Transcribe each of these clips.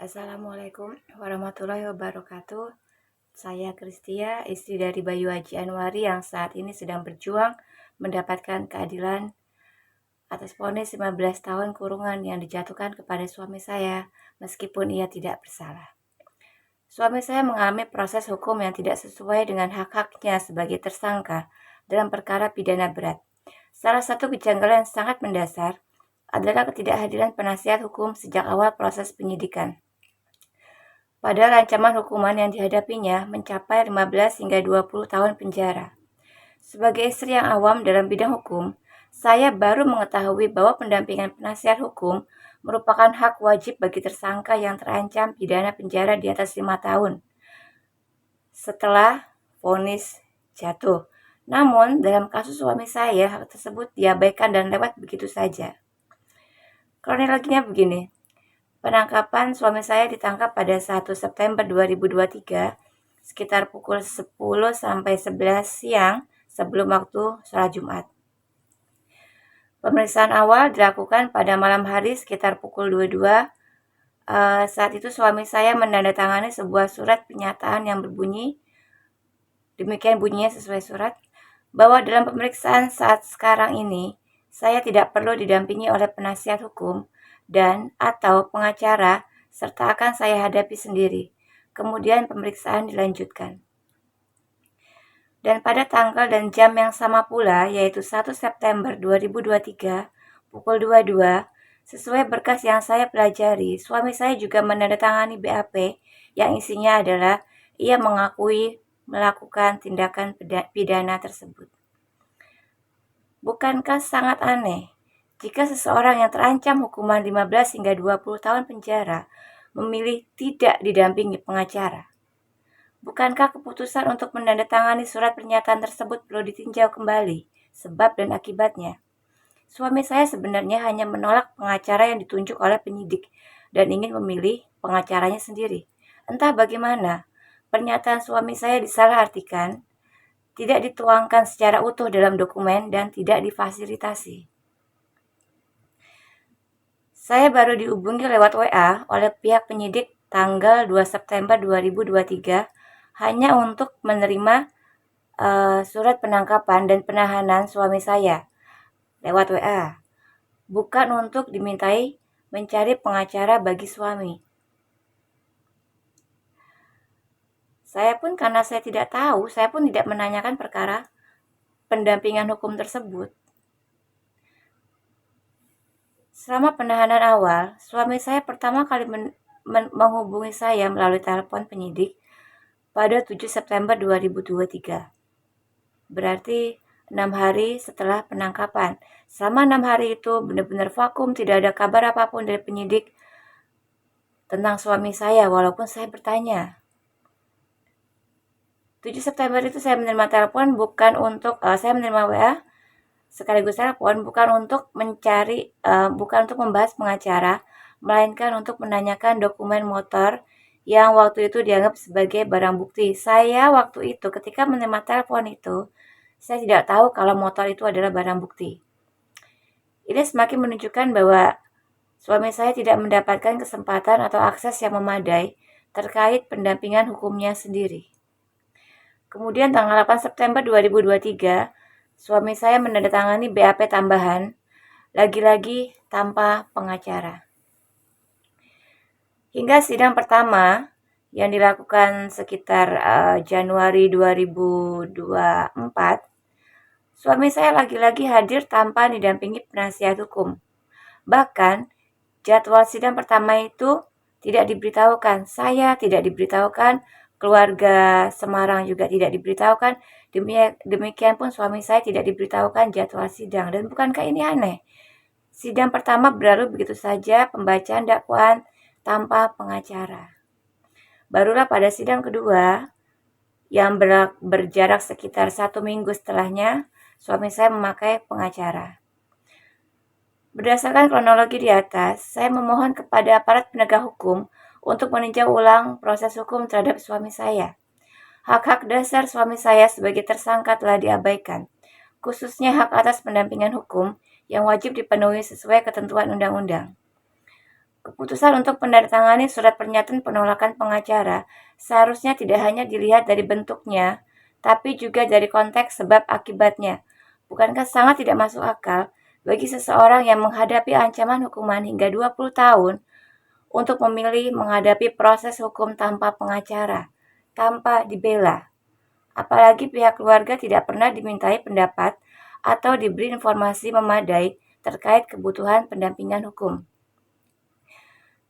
Assalamualaikum warahmatullahi wabarakatuh. Saya Kristia, istri dari Bayu Haji Anwari yang saat ini sedang berjuang mendapatkan keadilan atas vonis 15 tahun kurungan yang dijatuhkan kepada suami saya meskipun ia tidak bersalah. Suami saya mengalami proses hukum yang tidak sesuai dengan hak-haknya sebagai tersangka dalam perkara pidana berat. Salah satu kejanggalan yang sangat mendasar adalah ketidakhadiran penasihat hukum sejak awal proses penyidikan. Padahal ancaman hukuman yang dihadapinya mencapai 15 hingga 20 tahun penjara. Sebagai istri yang awam dalam bidang hukum, saya baru mengetahui bahwa pendampingan penasihat hukum merupakan hak wajib bagi tersangka yang terancam pidana penjara di atas 5 tahun setelah vonis jatuh. Namun, dalam kasus suami saya, hak tersebut diabaikan dan lewat begitu saja. Kronologinya begini. Penangkapan suami saya ditangkap pada 1 September 2023 sekitar pukul 10 sampai 11 siang sebelum waktu sholat Jumat. Pemeriksaan awal dilakukan pada malam hari sekitar pukul 22. Saat itu suami saya menandatangani sebuah surat pernyataan yang berbunyi, demikian bunyinya sesuai surat, bahwa dalam pemeriksaan saat sekarang ini, saya tidak perlu didampingi oleh penasihat hukum dan atau pengacara serta akan saya hadapi sendiri. Kemudian pemeriksaan dilanjutkan. Dan pada tanggal dan jam yang sama pula, yaitu 1 September 2023, pukul 22, sesuai berkas yang saya pelajari, suami saya juga menandatangani BAP yang isinya adalah ia mengakui melakukan tindakan pidana tersebut. Bukankah sangat aneh jika seseorang yang terancam hukuman 15 hingga 20 tahun penjara memilih tidak didampingi pengacara? Bukankah keputusan untuk menandatangani surat pernyataan tersebut perlu ditinjau kembali, sebab dan akibatnya? Suami saya sebenarnya hanya menolak pengacara yang ditunjuk oleh penyidik dan ingin memilih pengacaranya sendiri. Entah bagaimana, pernyataan suami saya disalahartikan, tidak dituangkan secara utuh dalam dokumen dan tidak difasilitasi. Saya baru dihubungi lewat WA oleh pihak penyidik tanggal 2 September 2023 hanya untuk menerima surat penangkapan dan penahanan suami saya lewat WA, bukan untuk dimintai mencari pengacara bagi suami. Saya pun karena saya tidak tahu, saya pun tidak menanyakan perkara pendampingan hukum tersebut. Selama penahanan awal, suami saya pertama kali menghubungi saya melalui telepon penyidik pada 7 September 2023. Berarti 6 hari setelah penangkapan. Selama 6 hari itu benar-benar vakum, tidak ada kabar apapun dari penyidik tentang suami saya, walaupun saya bertanya. 7 September itu saya menerima telepon bukan untuk, saya menerima WA sekaligus telepon bukan untuk mencari, bukan untuk membahas pengacara, melainkan untuk menanyakan dokumen motor yang waktu itu dianggap sebagai barang bukti. Saya waktu itu ketika menerima telepon itu, saya tidak tahu kalau motor itu adalah barang bukti. Ini semakin menunjukkan bahwa suami saya tidak mendapatkan kesempatan atau akses yang memadai terkait pendampingan hukumnya sendiri. Kemudian tanggal 8 September 2023, suami saya menandatangani BAP tambahan, lagi-lagi tanpa pengacara. Hingga sidang pertama yang dilakukan sekitar Januari 2024, suami saya lagi-lagi hadir tanpa didampingi penasihat hukum. Bahkan, jadwal sidang pertama itu tidak diberitahukan. Saya tidak diberitahukan, keluarga Semarang juga tidak diberitahukan. Demikian pun suami saya tidak diberitahukan jadwal sidang. Dan bukankah ini aneh? Sidang pertama berlalu begitu saja, pembacaan dakwaan tanpa pengacara. Barulah pada sidang kedua, yang berjarak sekitar 1 minggu setelahnya, suami saya memakai pengacara. Berdasarkan kronologi di atas, saya memohon kepada aparat penegak hukum untuk meninjau ulang proses hukum terhadap suami saya. Hak-hak dasar suami saya sebagai tersangka telah diabaikan, khususnya hak atas pendampingan hukum yang wajib dipenuhi sesuai ketentuan undang-undang. Keputusan untuk menandatangani surat pernyataan penolakan pengacara seharusnya tidak hanya dilihat dari bentuknya, tapi juga dari konteks sebab akibatnya. Bukankah sangat tidak masuk akal bagi seseorang yang menghadapi ancaman hukuman hingga 20 tahun untuk memilih menghadapi proses hukum tanpa pengacara, tanpa dibela? Apalagi pihak keluarga tidak pernah dimintai pendapat atau diberi informasi memadai terkait kebutuhan pendampingan hukum.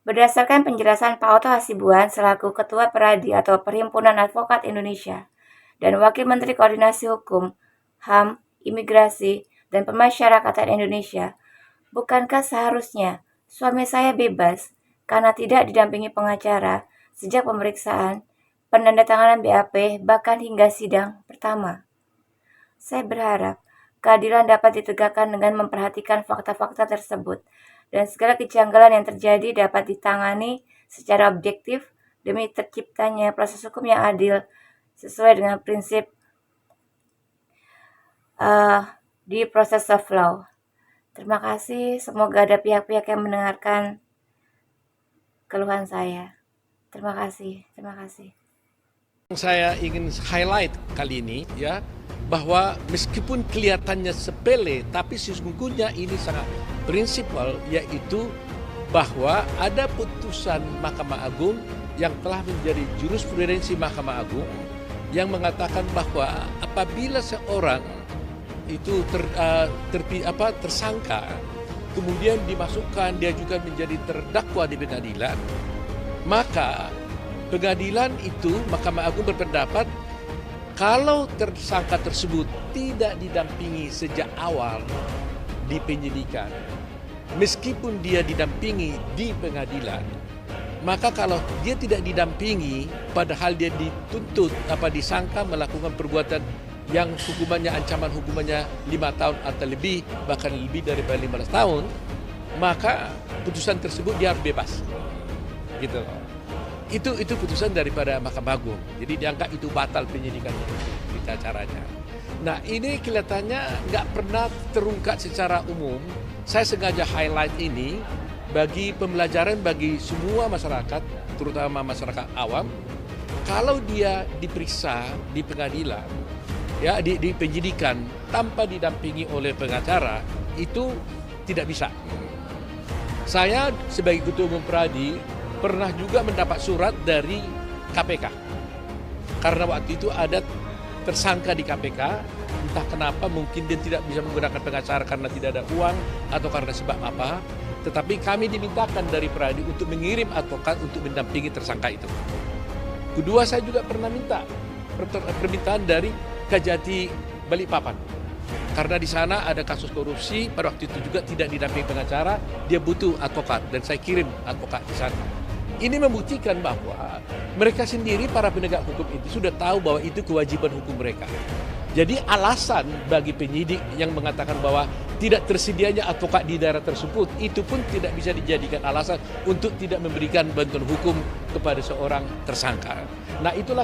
Berdasarkan penjelasan Pak Oto Hasibuan selaku Ketua Peradi atau Perhimpunan Advokat Indonesia dan Wakil Menteri Koordinasi Hukum, HAM, Imigrasi, dan Pemasyarakatan Indonesia, bukankah seharusnya suami saya bebas karena tidak didampingi pengacara sejak pemeriksaan, penandatanganan BAP, bahkan hingga sidang pertama? Saya berharap keadilan dapat ditegakkan dengan memperhatikan fakta-fakta tersebut dan segala kejanggalan yang terjadi dapat ditangani secara objektif demi terciptanya proses hukum yang adil sesuai dengan prinsip di proses of law. Terima kasih, semoga ada pihak-pihak yang mendengarkan keluhan saya. Terima kasih. Saya ingin highlight kali ini ya, bahwa meskipun kelihatannya sepele, tapi sesungguhnya ini sangat prinsipal, yaitu bahwa ada putusan Mahkamah Agung yang telah menjadi jurisprudensi Mahkamah Agung yang mengatakan bahwa apabila seorang itu tersangka, kemudian dimasukkan dia juga menjadi terdakwa di pengadilan, maka pengadilan itu, Mahkamah Agung berpendapat kalau tersangka tersebut tidak didampingi sejak awal di penyidikan, meskipun dia didampingi di pengadilan, maka kalau dia tidak didampingi padahal dia dituntut disangka melakukan perbuatan yang ancaman hukumannya 5 tahun atau lebih, bahkan lebih daripada 15 tahun, maka putusan tersebut dia harus bebas. Gitu. Itu putusan daripada Mahkamah Agung. Jadi dianggap itu batal penyidikannya, berita acaranya. Nah, ini kelihatannya nggak pernah terungkap secara umum. Saya sengaja highlight ini bagi pembelajaran bagi semua masyarakat, terutama masyarakat awam. Kalau dia diperiksa di pengadilan, ya di penyidikan tanpa didampingi oleh pengacara, itu tidak bisa. Saya sebagai Ketua Umum Peradi pernah juga mendapat surat dari KPK. Karena waktu itu ada tersangka di KPK, entah kenapa mungkin dia tidak bisa menggunakan pengacara karena tidak ada uang atau karena sebab apa. Tetapi kami dimintakan dari Peradi untuk mengirim advokat untuk mendampingi tersangka itu. Kedua, saya juga pernah minta permintaan dari Kejati Balikpapan. Karena di sana ada kasus korupsi, pada waktu itu juga tidak didampingi pengacara, dia butuh advokat dan saya kirim advokat di sana. Ini membuktikan bahwa mereka sendiri, para penegak hukum itu sudah tahu bahwa itu kewajiban hukum mereka. Jadi alasan bagi penyidik yang mengatakan bahwa tidak tersedianya advokat di daerah tersebut, itu pun tidak bisa dijadikan alasan untuk tidak memberikan bantuan hukum kepada seorang tersangka. Nah, itulah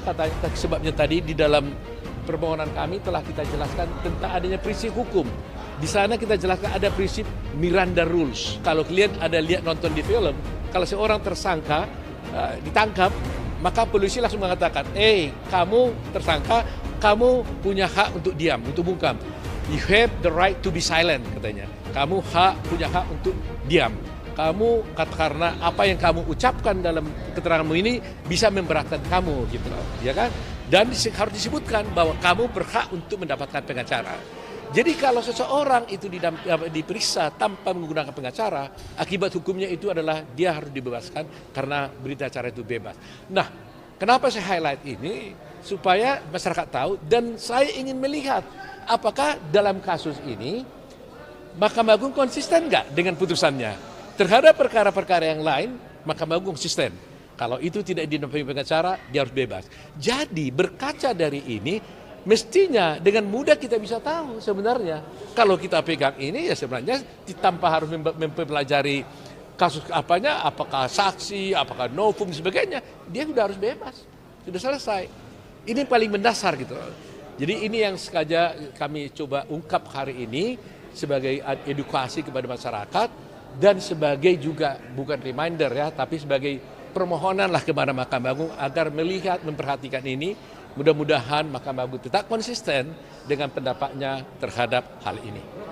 sebabnya tadi di dalam permohonan kami telah kita jelaskan tentang adanya prinsip hukum. Di sana kita jelaskan ada prinsip Miranda Rules. Kalau kalian ada lihat nonton di film, kalau seorang tersangka ditangkap, maka polisi langsung mengatakan, kamu tersangka, kamu punya hak untuk diam, untuk bungkam. You have the right to be silent, katanya. Kamu punya hak untuk diam. Kamu karena apa yang kamu ucapkan dalam keteranganmu ini bisa memberatkan kamu, gitu, ya kan? Dan harus disebutkan bahwa kamu berhak untuk mendapatkan pengacara. Jadi kalau seseorang itu diperiksa tanpa menggunakan pengacara, akibat hukumnya itu adalah dia harus dibebaskan karena berita acara itu bebas. Nah, kenapa saya highlight ini? Supaya masyarakat tahu, dan saya ingin melihat apakah dalam kasus ini Mahkamah Agung konsisten nggak dengan putusannya. Terhadap perkara-perkara yang lain, Mahkamah Agung konsisten. Kalau itu tidak didampingi pengacara, dia harus bebas. Jadi berkaca dari ini, mestinya dengan mudah kita bisa tahu sebenarnya. Kalau kita pegang ini ya sebenarnya tanpa harus mempelajari kasus apakah saksi, apakah novum dan sebagainya, dia sudah harus bebas. Sudah selesai. Ini paling mendasar gitu. Jadi ini yang sengaja kami coba ungkap hari ini sebagai edukasi kepada masyarakat dan sebagai juga bukan reminder ya, tapi sebagai permohonanlah kepada Mahkamah Agung agar melihat, memperhatikan ini. Mudah-mudahan Mahkamah Agung tetap konsisten dengan pendapatnya terhadap hal ini.